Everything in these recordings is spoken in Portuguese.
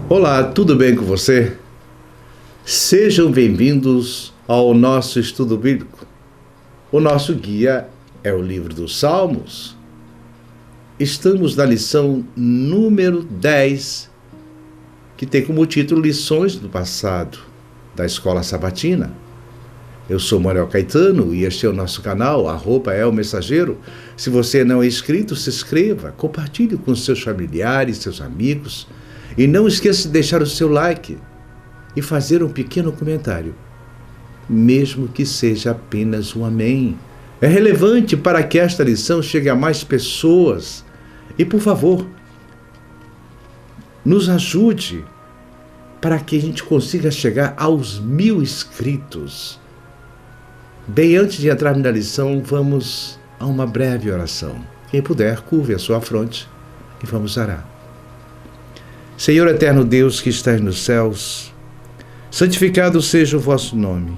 Olá, tudo bem com você? Sejam bem-vindos ao nosso estudo bíblico. O nosso guia é o livro dos Salmos. Estamos na lição número 10, que tem como título Lições do Passado, da Escola Sabatina. Eu sou Manuel Caetano e este é o nosso canal, @elmensageiro. Se você não é inscrito, se inscreva, compartilhe com seus familiares, seus amigos e não esqueça de deixar o seu like e fazer um pequeno comentário, mesmo que seja apenas um amém. É relevante para que esta lição chegue a mais pessoas. E, por favor, nos ajude para que a gente consiga chegar aos 1000 inscritos. Bem, antes de entrar na lição, vamos a uma breve oração. Quem puder, curve a sua fronte e vamos orar. Senhor eterno Deus que estás nos céus, santificado seja o vosso nome.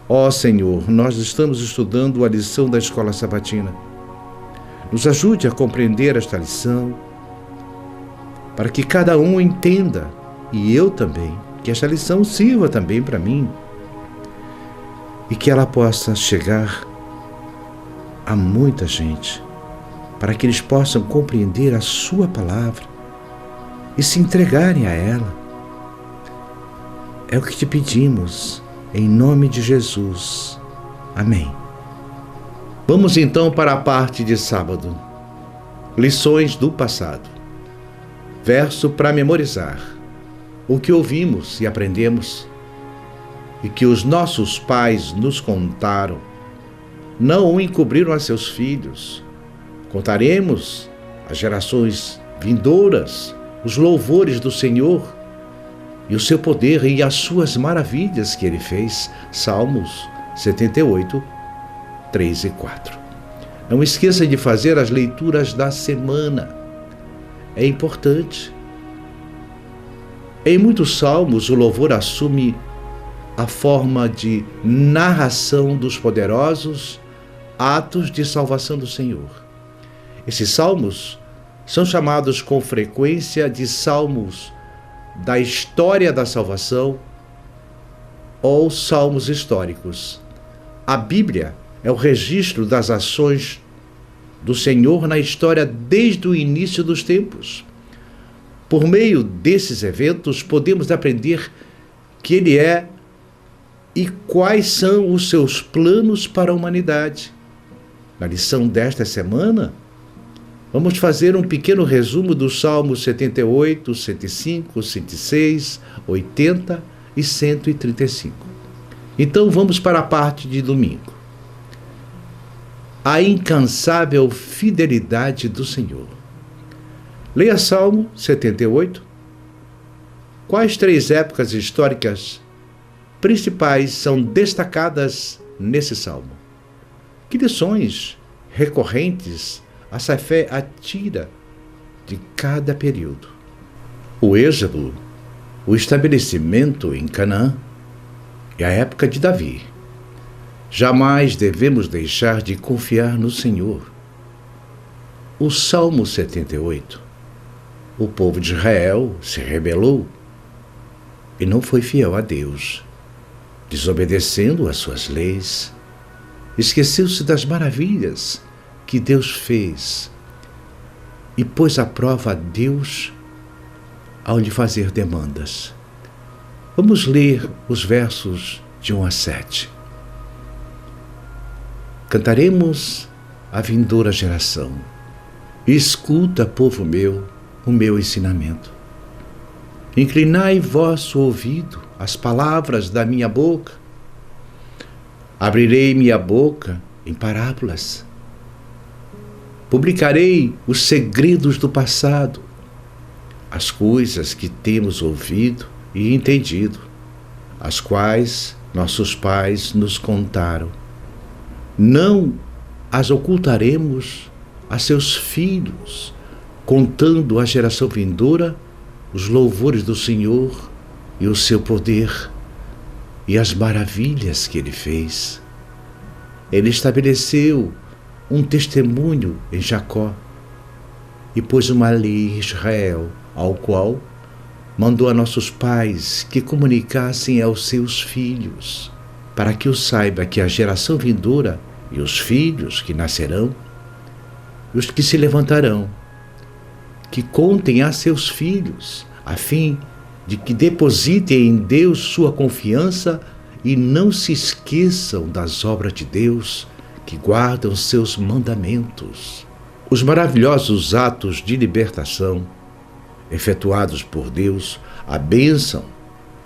Ó Senhor, nós estamos estudando a lição da Escola Sabatina. Nos ajude a compreender esta lição, para que cada um entenda, e eu também, que esta lição sirva também para mim, e que ela possa chegar a muita gente, para que eles possam compreender a sua palavra e se entregarem a ela. É o que te pedimos, em nome de Jesus. Amém. Vamos então para a parte de sábado. Lições do passado. Verso para memorizar. O que ouvimos e aprendemos e que os nossos pais nos contaram, não o encobriram a seus filhos. Contaremos às gerações vindouras os louvores do Senhor e o seu poder e as suas maravilhas que ele fez. Salmos 78, 3 e 4. Não esqueça de fazer as leituras da semana. É importante. Em muitos salmos, o louvor assume a forma de narração dos poderosos atos de salvação do Senhor. Esses salmos são chamados com frequência de salmos da história da salvação ou salmos históricos. A Bíblia é o registro das ações do Senhor na história desde o início dos tempos. Por meio desses eventos, podemos aprender que Ele é e quais são os seus planos para a humanidade. Na lição desta semana, vamos fazer um pequeno resumo dos Salmos 78, 105, 106, 80 e 135. Então vamos para a parte de domingo. A incansável fidelidade do Senhor. Leia Salmo 78. Quais 3 épocas históricas principais são destacadas nesse salmo? Que lições recorrentes a fé atira de cada período? O Êxodo, o estabelecimento em Canaã e a época de Davi. Jamais devemos deixar de confiar no Senhor. O Salmo 78. O povo de Israel se rebelou e não foi fiel a Deus, desobedecendo às suas leis. Esqueceu-se das maravilhas que Deus fez e pôs à prova a Deus ao lhe fazer demandas. Vamos ler os versos de 1 a 7. Cantaremos a vindoura geração. Escuta, povo meu, o meu ensinamento. Inclinai vosso ouvido às palavras da minha boca. Abrirei minha boca em parábolas. Publicarei os segredos do passado, as coisas que temos ouvido e entendido, as quais nossos pais nos contaram. Não as ocultaremos a seus filhos, contando à geração vindoura os louvores do Senhor e o seu poder e as maravilhas que Ele fez. Ele estabeleceu um testemunho em Jacó e pôs uma lei em Israel, ao qual mandou a nossos pais que comunicassem aos seus filhos, para que o saiba que a geração vindoura e os filhos que nascerão, os que se levantarão, que contem a seus filhos, a fim de que depositem em Deus sua confiança e não se esqueçam das obras de Deus, que guardam seus mandamentos. Os maravilhosos atos de libertação efetuados por Deus, a bênção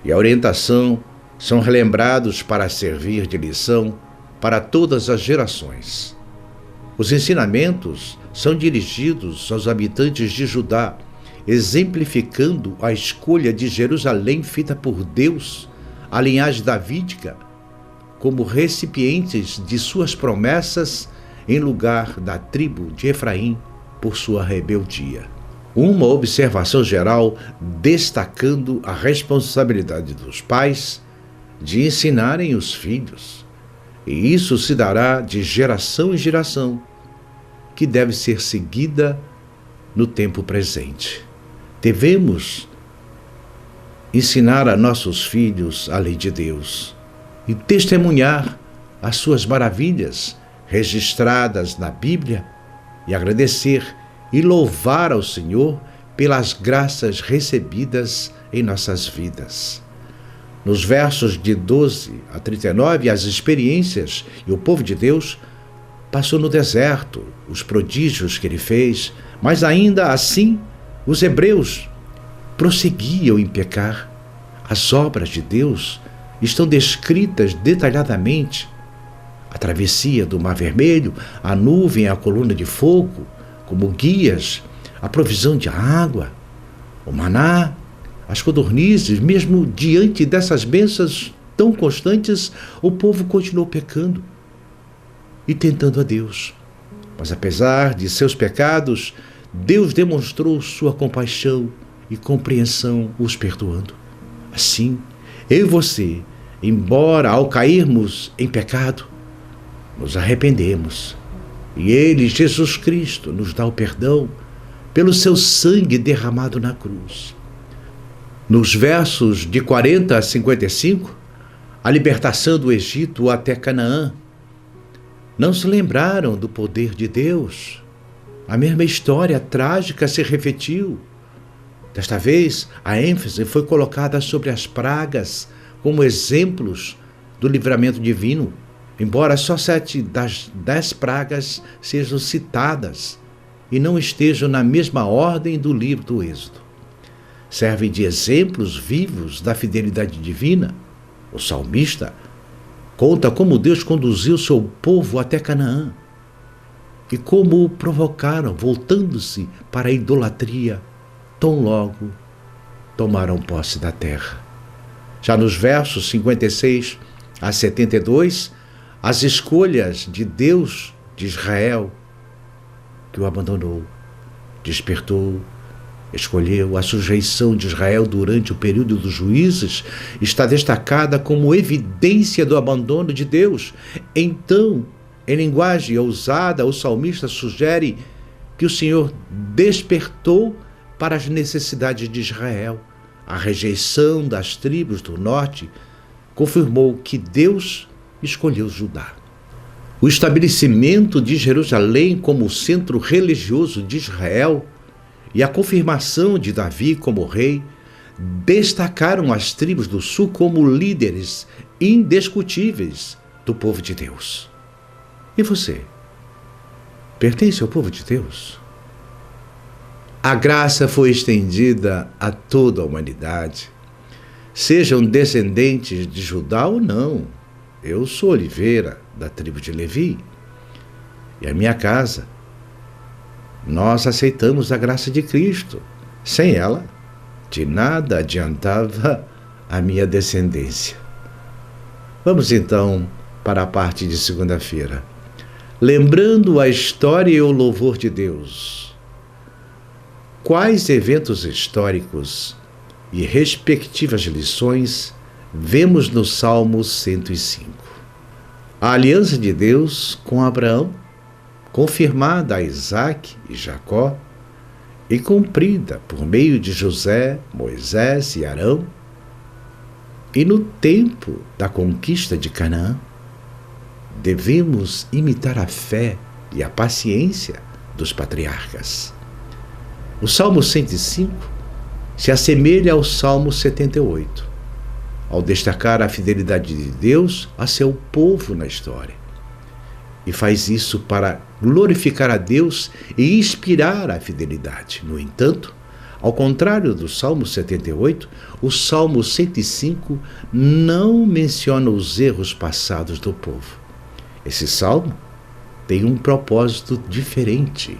e a orientação são relembrados para servir de lição para todas as gerações. Os ensinamentos são dirigidos aos habitantes de Judá, exemplificando a escolha de Jerusalém feita por Deus, a linhagem davídica, como recipientes de suas promessas em lugar da tribo de Efraim por sua rebeldia. Uma observação geral destacando a responsabilidade dos pais de ensinarem os filhos, e isso se dará de geração em geração, que deve ser seguida no tempo presente. Devemos ensinar a nossos filhos a lei de Deus e testemunhar as suas maravilhas registradas na Bíblia e agradecer e louvar ao Senhor pelas graças recebidas em nossas vidas. Nos versos de 12 a 39, as experiências e o povo de Deus passou no deserto, os prodígios que ele fez, mas ainda assim os hebreus prosseguiam em pecar. As obras de Deus estão descritas detalhadamente. A travessia do Mar Vermelho, a nuvem e a coluna de fogo, como guias, a provisão de água, o maná, as codornizes. Mesmo diante dessas bênçãos tão constantes, o povo continuou pecando e tentando a Deus. Mas apesar de seus pecados, Deus demonstrou sua compaixão e compreensão, os perdoando. Assim, eu e você, embora ao cairmos em pecado, nos arrependemos, e Ele, Jesus Cristo, nos dá o perdão pelo seu sangue derramado na cruz. Nos versos de 40 a 55, a libertação do Egito até Canaã, não se lembraram do poder de Deus. A mesma história trágica se repetiu. Desta vez, a ênfase foi colocada sobre as pragas como exemplos do livramento divino, embora só 7 das 10 pragas sejam citadas e não estejam na mesma ordem do livro do Êxodo. Servem de exemplos vivos da fidelidade divina. O salmista conta como Deus conduziu seu povo até Canaã e como o provocaram, voltando-se para a idolatria, tão logo tomaram posse da terra. Já nos versos 56 a 72, as escolhas de Deus de Israel, que o abandonou, despertou, escolheu a sujeição de Israel durante o período dos juízes, está destacada como evidência do abandono de Deus. Então, em linguagem ousada, o salmista sugere que o Senhor despertou para as necessidades de Israel. A rejeição das tribos do norte confirmou que Deus escolheu Judá. O estabelecimento de Jerusalém como centro religioso de Israel e a confirmação de Davi como rei destacaram as tribos do sul como líderes indiscutíveis do povo de Deus. E você? Pertence ao povo de Deus? A graça foi estendida a toda a humanidade, sejam descendentes de Judá ou não. Eu sou Oliveira, da tribo de Levi, e a minha casa. Nós aceitamos a graça de Cristo. Sem ela, de nada adiantava a minha descendência. Vamos então para a parte de segunda-feira. Lembrando a história e o louvor de Deus. Quais eventos históricos e respectivas lições vemos no Salmo 105? A aliança de Deus com Abraão, confirmada a Isaac e Jacó, e cumprida por meio de José, Moisés e Arão, e no tempo da conquista de Canaã, devemos imitar a fé e a paciência dos patriarcas. O Salmo 105 se assemelha ao Salmo 78, ao destacar a fidelidade de Deus a seu povo na história. E faz isso para glorificar a Deus e inspirar a fidelidade. No entanto, ao contrário do Salmo 78, o Salmo 105 não menciona os erros passados do povo. Esse salmo tem um propósito diferente.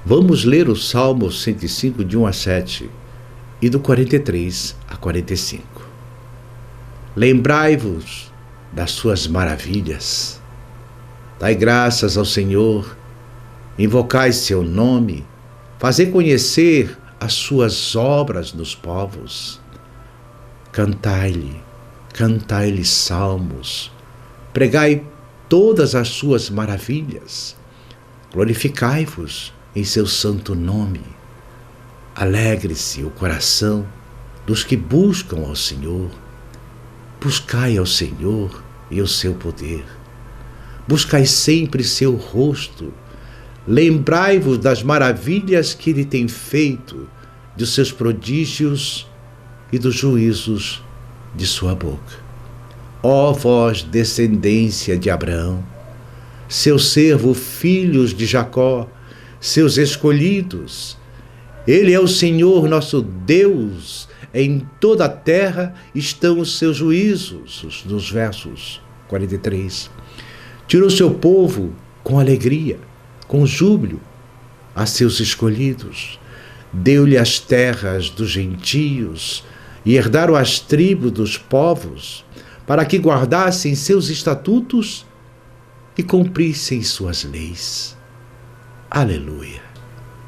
Vamos ler o Salmo 105 de 1 a 7 e do 43 a 45. Lembrai-vos das suas maravilhas. Dai graças ao Senhor, invocai seu nome, fazei conhecer as suas obras nos povos. Cantai-lhe salmos, pregai todas as suas maravilhas, glorificai-vos em seu santo nome. Alegre-se o coração dos que buscam ao Senhor. Buscai ao Senhor e o seu poder. Buscai sempre seu rosto. Lembrai-vos das maravilhas que ele tem feito, dos seus prodígios e dos juízos de sua boca. Ó vós, descendência de Abraão, seu servo, filhos de Jacó, seus escolhidos. Ele é o Senhor nosso Deus, em toda a terra estão os seus juízos, nos versos 43. Tirou seu povo com alegria, com júbilo, a seus escolhidos. Deu-lhe as terras dos gentios e herdaram as tribos dos povos, para que guardassem seus estatutos e cumprissem suas leis. Aleluia!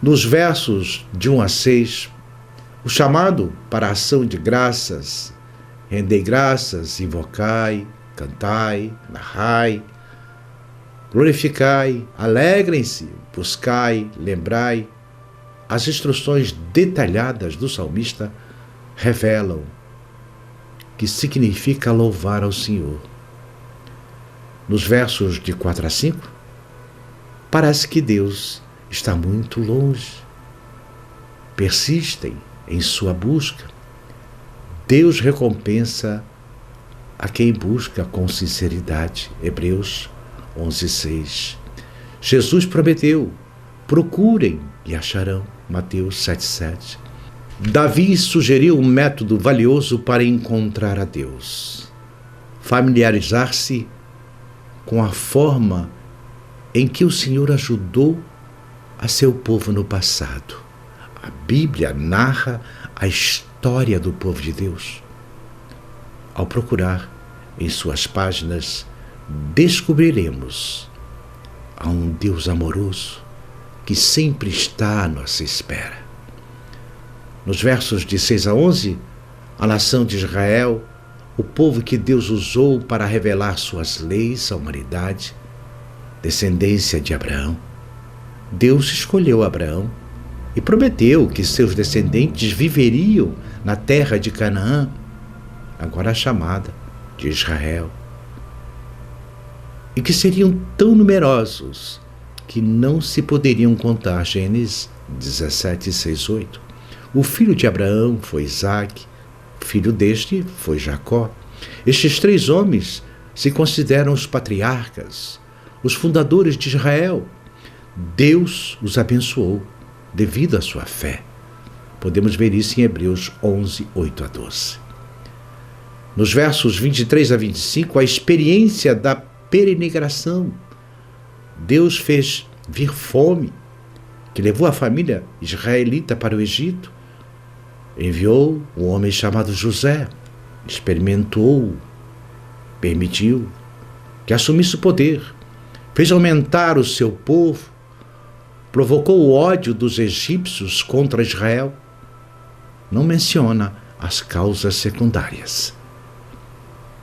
Nos versos de 1 a 6, o chamado para a ação de graças: rendei graças, invocai, cantai, narrai, glorificai, alegrem-se, buscai, lembrai. As instruções detalhadas do salmista revelam que significa louvar ao Senhor. Nos versos de 4 a 5, parece que Deus está muito longe. Persistem em sua busca. Deus recompensa a quem busca com sinceridade. Hebreus 11:6. Jesus prometeu: procurem e acharão. Mateus 7:7. Davi sugeriu um método valioso para encontrar a Deus: familiarizar-se com a forma em que o Senhor ajudou a seu povo no passado. A Bíblia narra a história do povo de Deus. Ao procurar em suas páginas, descobriremos a um Deus amoroso que sempre está à nossa espera. Nos versos de 6 a 11, a nação de Israel, o povo que Deus usou para revelar suas leis à humanidade, descendência de Abraão. Deus escolheu Abraão e prometeu que seus descendentes viveriam na terra de Canaã, agora chamada de Israel, e que seriam tão numerosos que não se poderiam contar. Gênesis 17, 6, 8. O filho de Abraão foi Isaque, filho deste foi Jacó. Estes 3 homens se consideram os patriarcas, os fundadores de Israel. Deus os abençoou devido à sua fé. Podemos ver isso em Hebreus 11, 8 a 12. Nos versos 23 a 25, a experiência da peregrinação. Deus fez vir fome, que levou a família israelita para o Egito. Enviou um homem chamado José, experimentou, permitiu que assumisse o poder, fez aumentar o seu povo, provocou o ódio dos egípcios contra Israel. Não menciona as causas secundárias.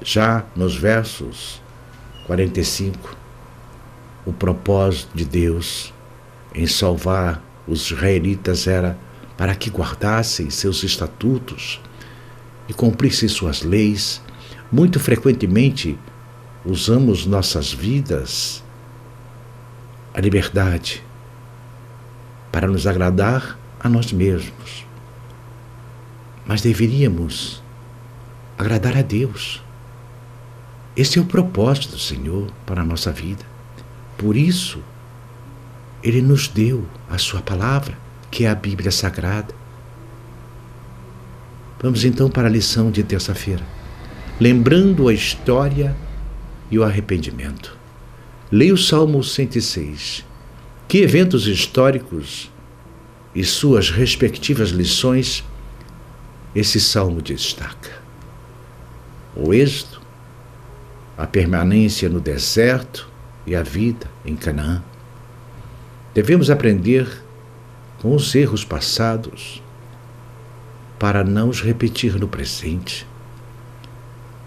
Já nos versos 45, o propósito de Deus em salvar os israelitas era para que guardassem seus estatutos e cumprissem suas leis. Muito frequentemente usamos nossas vidas, a liberdade, para nos agradar a nós mesmos. Mas deveríamos agradar a Deus. Esse é o propósito do Senhor para a nossa vida. Por isso, Ele nos deu a sua palavra, que é a Bíblia Sagrada. Vamos então para a lição de terça-feira. Lembrando a história e o arrependimento. Leia o Salmo 106. Que eventos históricos e suas respectivas lições esse salmo destaca? O êxodo, a permanência no deserto e a vida em Canaã. Devemos aprender com os erros passados para não os repetir no presente.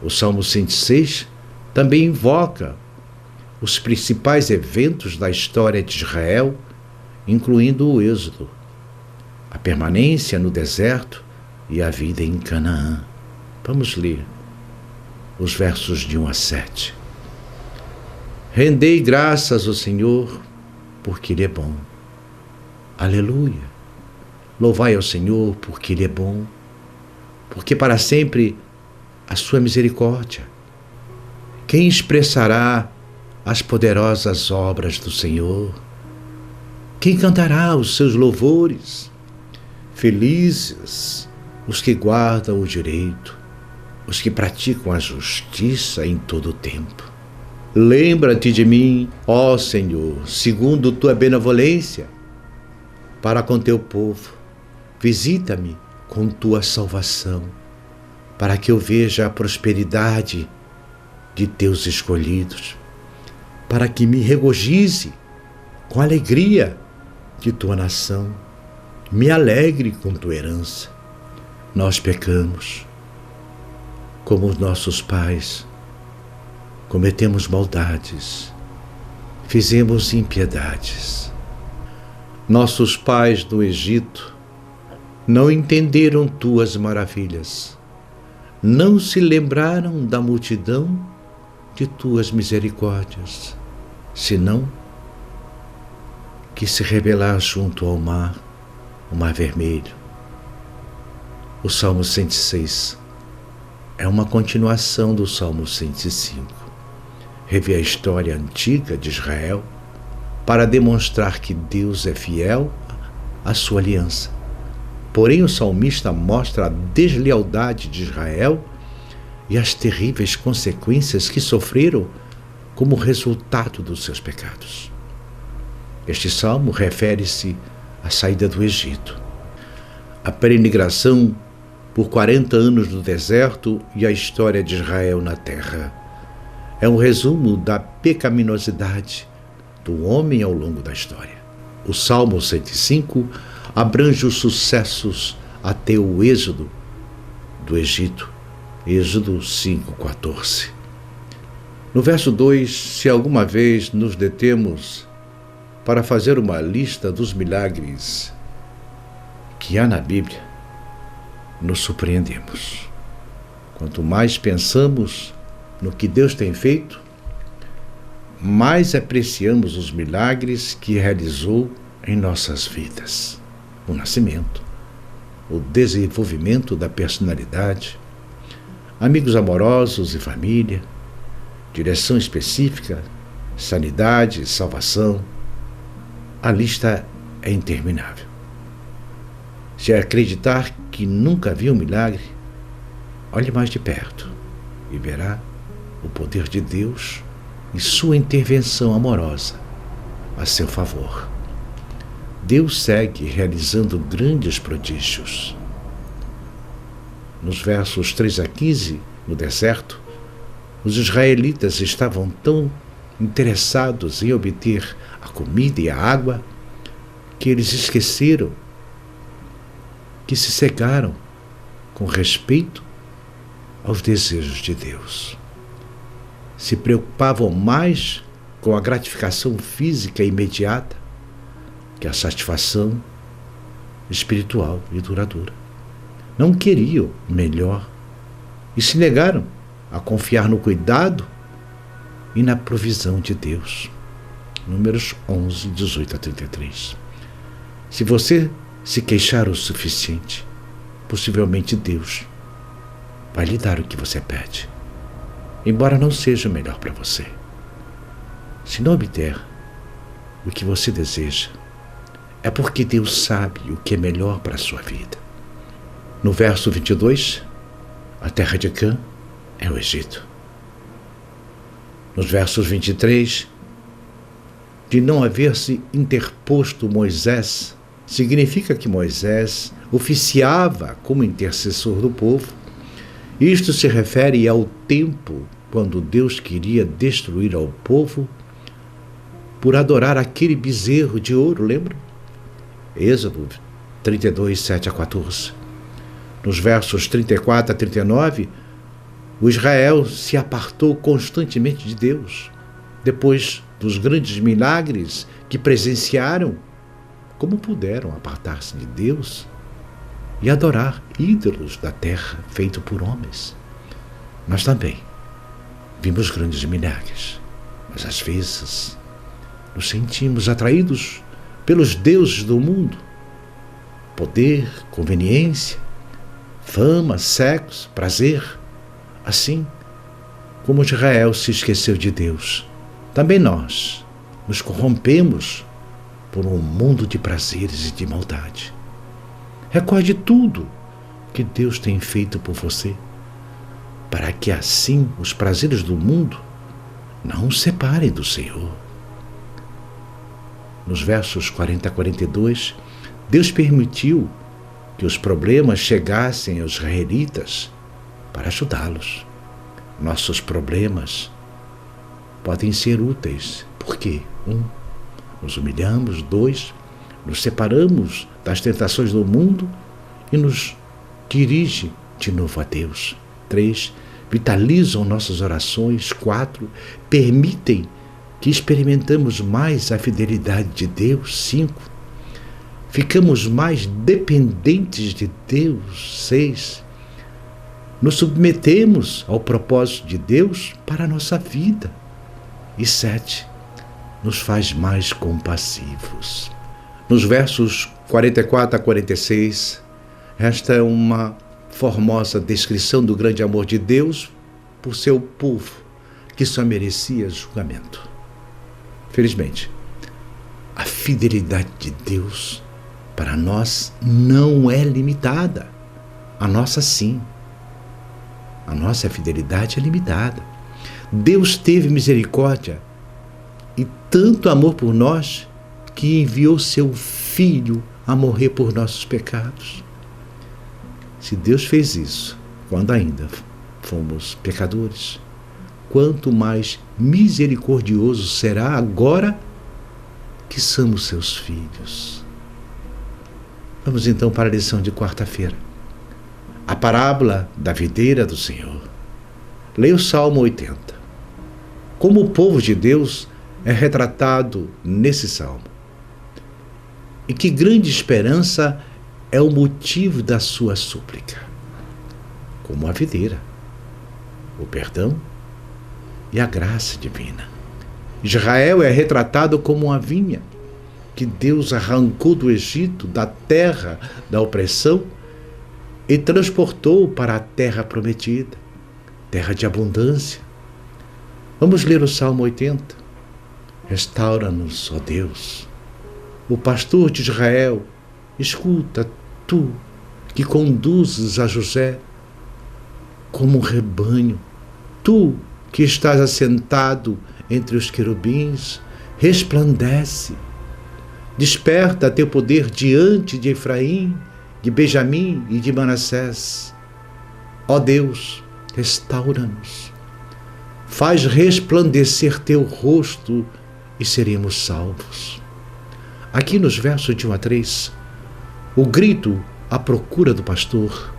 O Salmo 106 também invoca os principais eventos da história de Israel, incluindo o êxodo, a permanência no deserto e a vida em Canaã. Vamos ler os versos de 1 a 7. Rendei graças ao Senhor, porque Ele é bom. Aleluia! Louvai ao Senhor, porque Ele é bom, porque para sempre a sua misericórdia. Quem expressará as poderosas obras do Senhor? Quem cantará os seus louvores? Felizes os que guardam o direito, os que praticam a justiça em todo o tempo. Lembra-te de mim, ó Senhor, segundo tua benevolência, para com teu povo. Visita-me com tua salvação, para que eu veja a prosperidade de teus escolhidos, para que me regozije com a alegria de tua nação, me alegre com tua herança. Nós pecamos, como os nossos pais, cometemos maldades, fizemos impiedades. Nossos pais no Egito não entenderam tuas maravilhas, não se lembraram da multidão de tuas misericórdias, senão que se rebelar junto ao mar, o mar vermelho. O Salmo 106 é uma continuação do Salmo 105. Revê a história antiga de Israel para demonstrar que Deus é fiel à sua aliança. Porém, o salmista mostra a deslealdade de Israel e as terríveis consequências que sofreram como resultado dos seus pecados. Este salmo refere-se à saída do Egito, a peregrinação por 40 anos no deserto e a história de Israel na terra. É um resumo da pecaminosidade do homem ao longo da história. O Salmo 105 abrange os sucessos até o êxodo do Egito, Êxodo 5:14. No verso 2, se alguma vez nos detemos para fazer uma lista dos milagres que há na Bíblia, nos surpreendemos. Quanto mais pensamos no que Deus tem feito, mais apreciamos os milagres que realizou em nossas vidas. O nascimento, o desenvolvimento da personalidade, amigos amorosos e família, direção específica, sanidade, salvação. A lista é interminável. Se acreditar que nunca viu um milagre, olhe mais de perto e verá o poder de Deus e sua intervenção amorosa a seu favor. Deus segue realizando grandes prodígios. Nos versos 3 a 15, no deserto, os israelitas estavam tão interessados em obter a comida e a água que eles esqueceram, que se cegaram com respeito aos desejos de Deus. Se preocupavam mais com a gratificação física imediata que é a satisfação espiritual e duradoura. Não queriam melhor e se negaram a confiar no cuidado e na provisão de Deus. Números 11, 18 a 33. Se você se queixar o suficiente, possivelmente Deus vai lhe dar o que você pede, embora não seja o melhor para você. Se não obter o que você deseja, é porque Deus sabe o que é melhor para a sua vida. No verso 22, a terra de Cã é o Egito. Nos versos 23, de não haver se interposto Moisés, significa que Moisés oficiava como intercessor do povo. Isto se refere ao tempo quando Deus queria destruir ao povo por adorar aquele bezerro de ouro, lembra? Êxodo 32, 7 a 14. Nos versos 34 a 39, o Israel se apartou constantemente de Deus. Depois dos grandes milagres que presenciaram, como puderam apartar-se de Deus e adorar ídolos da terra feito por homens? Nós também vimos grandes milagres, mas às vezes nos sentimos atraídos pelos deuses do mundo. Poder, conveniência, fama, sexo, prazer. Assim como Israel se esqueceu de Deus, também nós nos corrompemos por um mundo de prazeres e de maldade. Recorde tudo que Deus tem feito por você, para que assim os prazeres do mundo não o separem do Senhor. Nos versos 40 a 42, Deus permitiu que os problemas chegassem aos israelitas para ajudá-los. Nossos problemas podem ser úteis, porque 1. Nos humilhamos, 2. Nos separamos das tentações do mundo e nos dirige de novo a Deus. 3. Vitalizam nossas orações. 4. Permitem que experimentamos mais a fidelidade de Deus. 5. Ficamos mais dependentes de Deus. 6. Nos submetemos ao propósito de Deus para a nossa vida. E 7. Nos faz mais compassivos. Nos versos 44 a 46, esta é uma formosa descrição do grande amor de Deus por seu povo, que só merecia julgamento. Felizmente, a fidelidade de Deus para nós não é limitada. A nossa sim. A nossa fidelidade é limitada. Deus teve misericórdia e tanto amor por nós que enviou seu Filho a morrer por nossos pecados. Se Deus fez isso quando ainda fomos pecadores, quanto mais misericordioso será agora que somos seus filhos. Vamos então para a lição de quarta-feira. A parábola da videira do Senhor. Leia o Salmo 80. Como o povo de Deus é retratado nesse salmo. E que grande esperança é o motivo da sua súplica. Como a videira, o perdão e a graça divina. Israel é retratado como uma vinha que Deus arrancou do Egito, da terra da opressão, e transportou para a terra prometida, terra de abundância. Vamos ler o Salmo 80. Restaura-nos, ó Deus. O pastor de Israel, escuta, tu que conduzes a José como um rebanho, tu que estás assentado entre os querubins, resplandece. Desperta teu poder diante de Efraim, de Benjamim e de Manassés. Ó Deus, restaura-nos. Faz resplandecer teu rosto e seremos salvos. Aqui nos versos de 1 a 3, o grito à procura do pastor.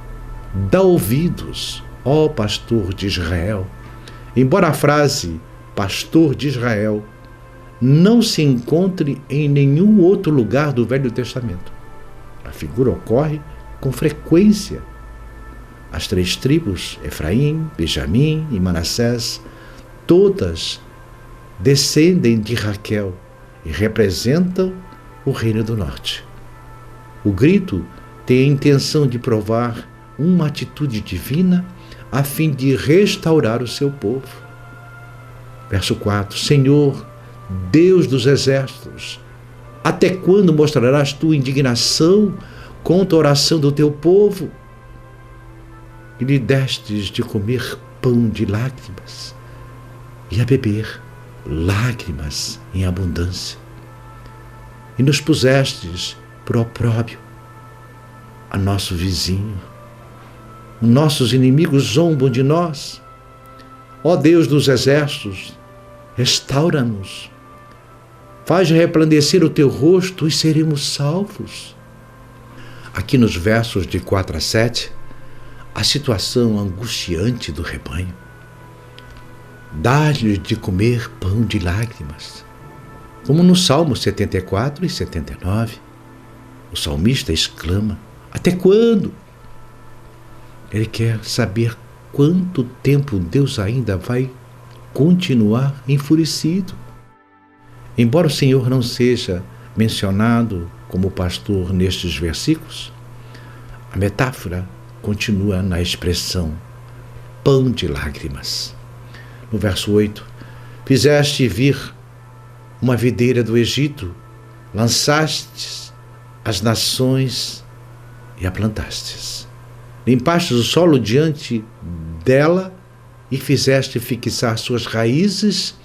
Dá ouvidos, ó pastor de Israel. Embora a frase pastor de Israel não se encontre em nenhum outro lugar do Velho Testamento. A figura ocorre com frequência. As 3 tribos, Efraim, Benjamim e Manassés, todas descendem de Raquel e representam o Reino do Norte. O grito tem a intenção de provar uma atitude divina a fim de restaurar o seu povo. Verso 4: Senhor, Deus dos exércitos, até quando mostrarás tua indignação contra a oração do teu povo? E lhe destes de comer pão de lágrimas e a beber lágrimas em abundância. E nos pusestes por opróbio a nosso vizinho. Nossos inimigos zombam de nós. Ó Deus dos exércitos, restaura-nos. Faz resplandecer o teu rosto e seremos salvos. Aqui nos versos de 4 a 7, a situação angustiante do rebanho. Dá-lhes de comer pão de lágrimas. Como no Salmo 74 e 79, o salmista exclama: até quando? Ele quer saber quanto tempo Deus ainda vai continuar enfurecido. Embora o Senhor não seja mencionado como pastor nestes versículos, a metáfora continua na expressão pão de lágrimas. No verso 8, fizeste vir uma videira do Egito, lançastes as nações e a plantastes. Limpastes o solo diante dela e fizeste fixar suas raízes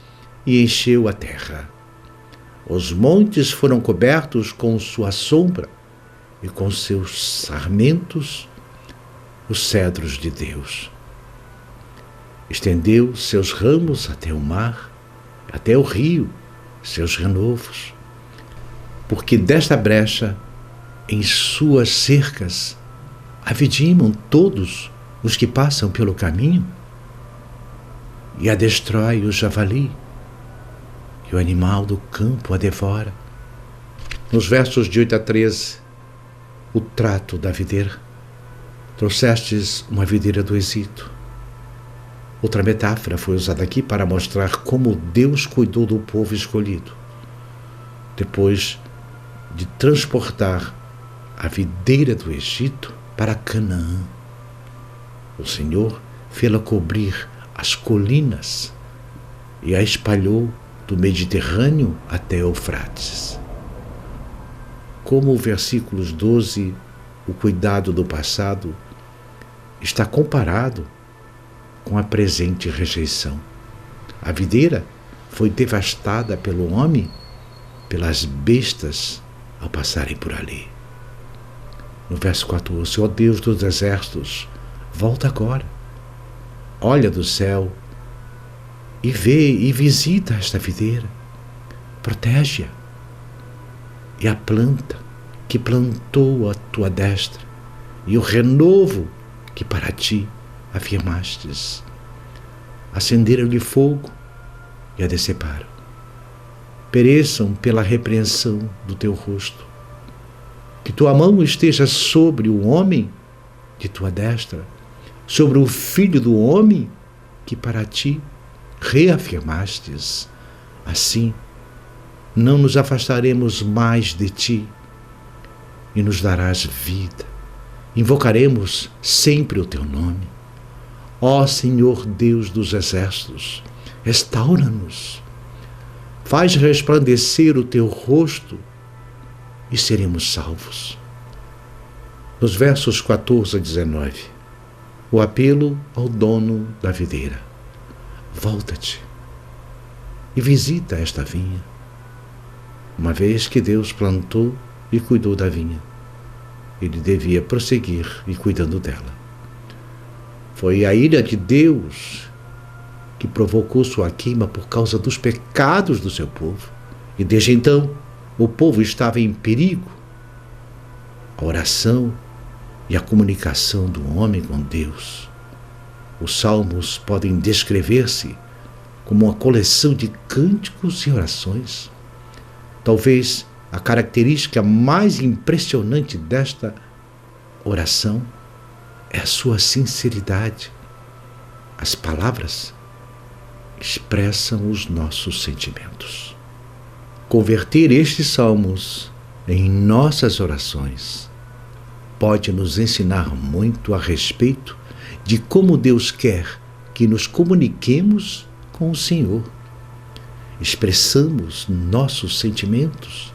e encheu a terra. Os montes foram cobertos com sua sombra e com seus sarmentos os cedros de Deus. Estendeu seus ramos até o mar, até o rio, seus renovos, porque desta brecha em suas cercas avidimam todos os que passam pelo caminho, e a destrói o javali, e o animal do campo a devora. Nos versos de 8 a 13, o trato da videira. Trouxestes uma videira do Egito. Outra metáfora foi usada aqui para mostrar como Deus cuidou do povo escolhido. Depois de transportar a videira do Egito para Canaã, o Senhor fê-la cobrir as colinas e a espalhou do Mediterrâneo até Eufrates. Como o versículos 12, o cuidado do passado está comparado com a presente rejeição. A videira foi devastada pelo homem, pelas bestas ao passarem por ali. No verso 14, ó Deus dos exércitos, volta agora, olha do céu e vê e visita esta videira, protege-a e a planta que plantou a tua destra e o renovo que para ti afirmastes. Acenderam-lhe fogo e a deceparam. Pereçam pela repreensão do teu rosto. Que tua mão esteja sobre o homem de tua destra, sobre o filho do homem que para ti reafirmastes. Assim, não nos afastaremos mais de ti e nos darás vida. Invocaremos sempre o teu nome. Ó Senhor Deus dos exércitos, restaura-nos. Faz resplandecer o teu rosto e seremos salvos. Nos versos 14 a 19, o apelo ao dono da videira. Volta-te e visita esta vinha, uma vez que Deus plantou e cuidou da vinha. Ele devia prosseguir e cuidando dela. Foi a ira de Deus que provocou sua queima por causa dos pecados do seu povo. E desde então, o povo estava em perigo. A oração e a comunicação do homem com Deus. Os salmos podem descrever-se como uma coleção de cânticos e orações. Talvez a característica mais impressionante desta oração é a sua sinceridade. As palavras expressam os nossos sentimentos. Converter estes salmos em nossas orações pode nos ensinar muito a respeito de como Deus quer que nos comuniquemos com o Senhor. Expressamos nossos sentimentos,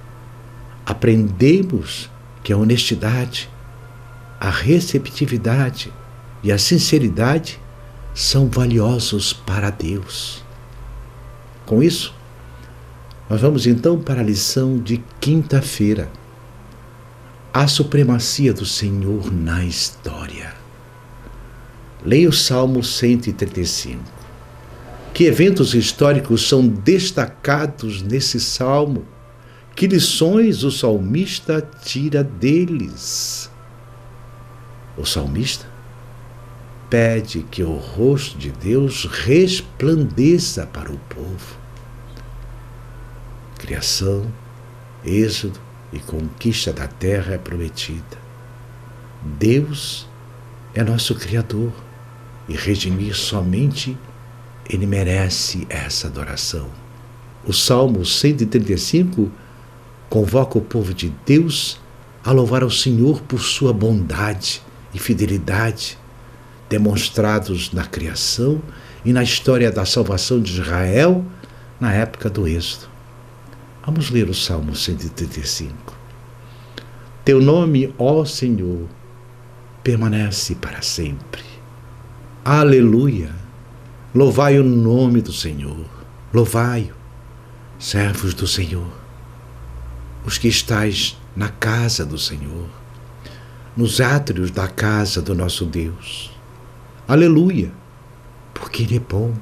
aprendemos que a honestidade, a receptividade e a sinceridade são valiosos para Deus. Com isso, nós vamos então para a lição de quinta-feira. A supremacia do Senhor na história. Leia o Salmo 135. Que eventos históricos são destacados nesse salmo? Que lições o salmista tira deles? O salmista pede que o rosto de Deus resplandeça para o povo. Criação, êxodo e conquista da terra é prometida. Deus é nosso Criador e redimir somente Ele merece essa adoração. O Salmo 135 convoca o povo de Deus a louvar ao Senhor por sua bondade e fidelidade, demonstrados na criação e na história da salvação de Israel na época do êxodo. Vamos ler o Salmo 135. Teu nome, ó Senhor, permanece para sempre. Aleluia! Louvai o nome do Senhor. Louvai-o, servos do Senhor, os que estais na casa do Senhor, nos átrios da casa do nosso Deus. Aleluia! Porque Ele é bom.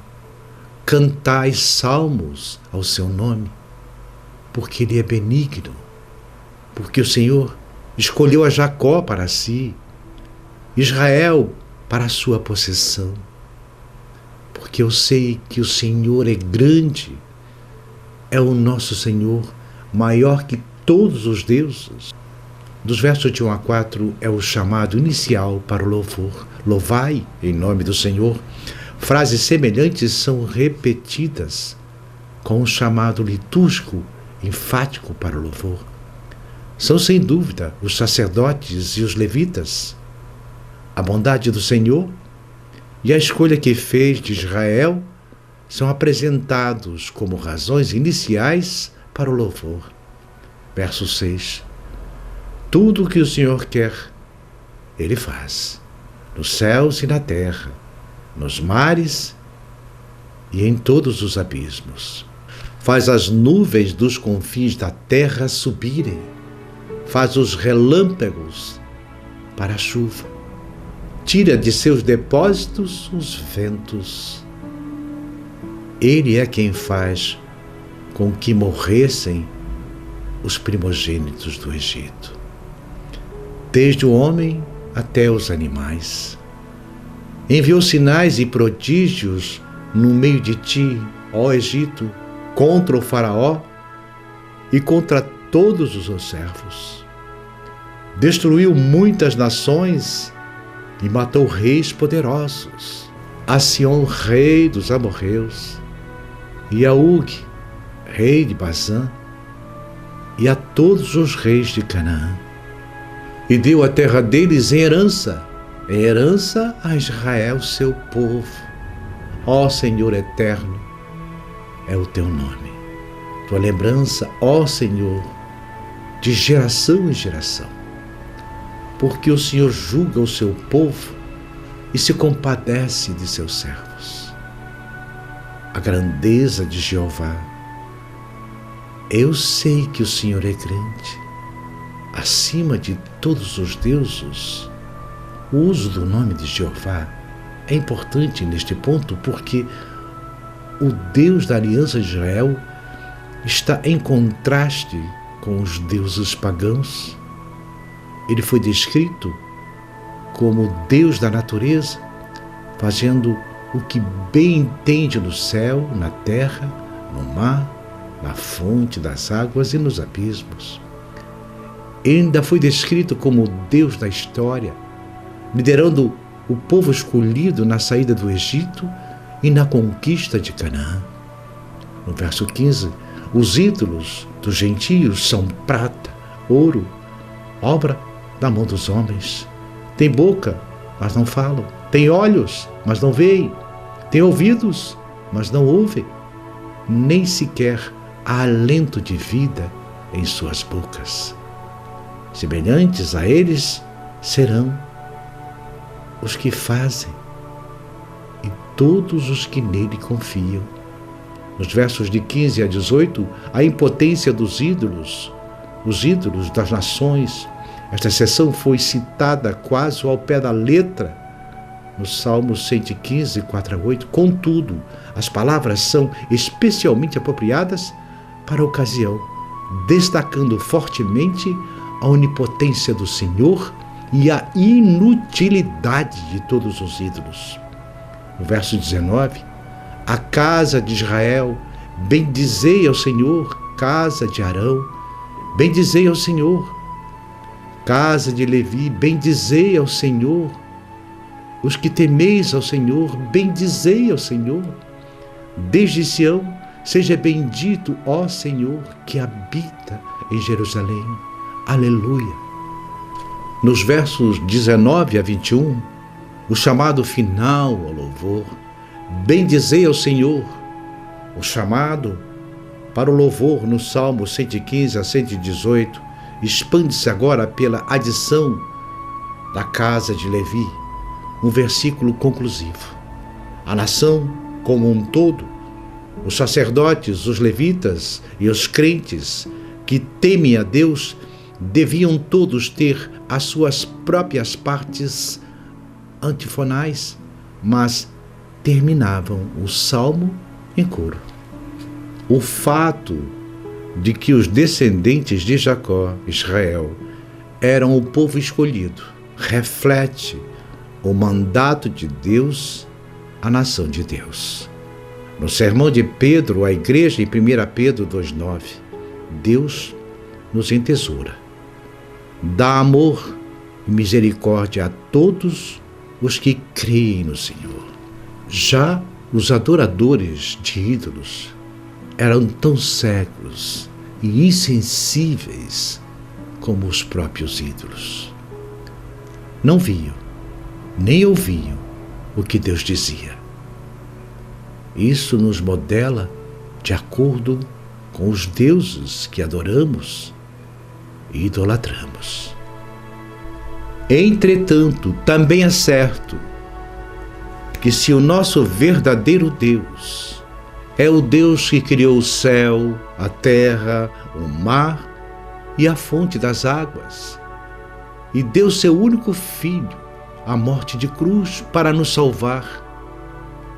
Cantai salmos ao seu nome, porque Ele é benigno, porque o Senhor escolheu a Jacó para si, Israel para a sua possessão. Porque eu sei que o Senhor é grande, é o nosso Senhor, maior que todos os deuses. Dos versos de 1 a 4 é o chamado inicial para o louvor. Louvai em nome do Senhor. Frases semelhantes são repetidas com o chamado litúrgico enfático para o louvor. São sem dúvida os sacerdotes e os levitas. A bondade do Senhor e a escolha que fez de Israel são apresentados como razões iniciais para o louvor. Verso 6. Tudo o que o Senhor quer, Ele faz, nos céus e na terra, nos mares e em todos os abismos. Faz as nuvens dos confins da terra subirem, faz os relâmpagos para a chuva, tira de seus depósitos os ventos. Ele é quem faz com que morressem os primogênitos do Egito, desde o homem até os animais. Enviou sinais e prodígios no meio de ti, ó Egito, contra o faraó e contra todos os seus servos. Destruiu muitas nações e matou reis poderosos, a Sion, rei dos amorreus, e a Og, rei de Bazã, e a todos os reis de Canaã. E deu a terra deles em herança a Israel, seu povo. Ó Senhor eterno, é o teu nome. Tua lembrança, ó Senhor, de geração em geração. Porque o Senhor julga o seu povo e se compadece de seus servos. A grandeza de Jeová. Eu sei que o Senhor é grande, acima de todos os deuses. O uso do nome de Jeová é importante neste ponto porque o Deus da aliança de Israel está em contraste com os deuses pagãos. Ele foi descrito como Deus da natureza, fazendo o que bem entende no céu, na terra, no mar, na fonte das águas e nos abismos. Ele ainda foi descrito como o Deus da história, liderando o povo escolhido na saída do Egito e na conquista de Canaã. No verso 15, os ídolos dos gentios são prata, ouro, obra da mão dos homens. Tem boca, mas não falam. Tem olhos, mas não veem. Tem ouvidos, mas não ouvem. Nem sequer há alento de vida em suas bocas. Semelhantes a eles serão os que fazem e todos os que nele confiam. Nos versos de 15 a 18, a impotência dos ídolos, os ídolos das nações. Esta seção foi citada quase ao pé da letra no Salmo 115, 4 a 8. Contudo, as palavras são especialmente apropriadas para a ocasião, destacando fortemente a onipotência do Senhor e a inutilidade de todos os ídolos. No verso 19, a casa de Israel, bendizei ao Senhor, casa de Arão, bendizei ao Senhor, casa de Levi, bendizei ao Senhor, os que temeis ao Senhor, bendizei ao Senhor, desde Sião, seja bendito, ó Senhor, que habita em Jerusalém. Aleluia. Nos versos 19 a 21, o chamado final ao louvor, bendizei ao Senhor. O chamado para o louvor no Salmo 115 a 118 expande-se agora pela adição da casa de Levi, um versículo conclusivo. A nação como um todo, os sacerdotes, os levitas e os crentes que temem a Deus deviam todos ter as suas próprias partes antifonais, mas terminavam o salmo em coro. O fato de que os descendentes de Jacó, Israel, eram o povo escolhido, reflete o mandato de Deus à nação de Deus. No sermão de Pedro à igreja, em 1 Pedro 2,9, Deus nos entesoura. Dá amor e misericórdia a todos os que creem no Senhor. Já os adoradores de ídolos eram tão cegos e insensíveis como os próprios ídolos. Não viam, nem ouviam o que Deus dizia. Isso nos modela de acordo com os deuses que adoramos e idolatramos. Entretanto, também é certo que se o nosso verdadeiro Deus é o Deus que criou o céu, a terra, o mar e a fonte das águas, e deu seu único Filho à morte de cruz para nos salvar,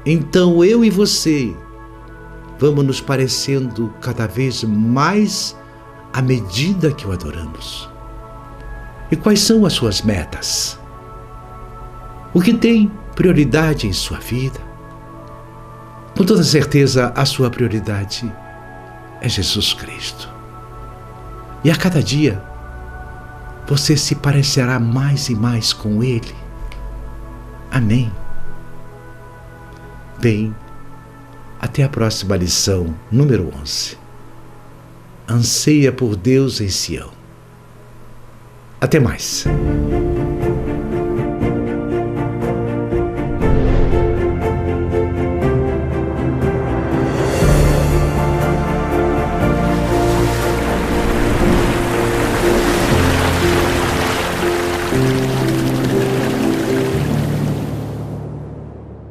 então eu e você vamos nos parecendo cada vez mais à medida que o adoramos. E quais são as suas metas? O que tem prioridade em sua vida? Com toda certeza, a sua prioridade é Jesus Cristo. E a cada dia, você se parecerá mais e mais com Ele. Amém. Bem, até a próxima lição, número 11. Anseia por Deus em Sião. Até mais.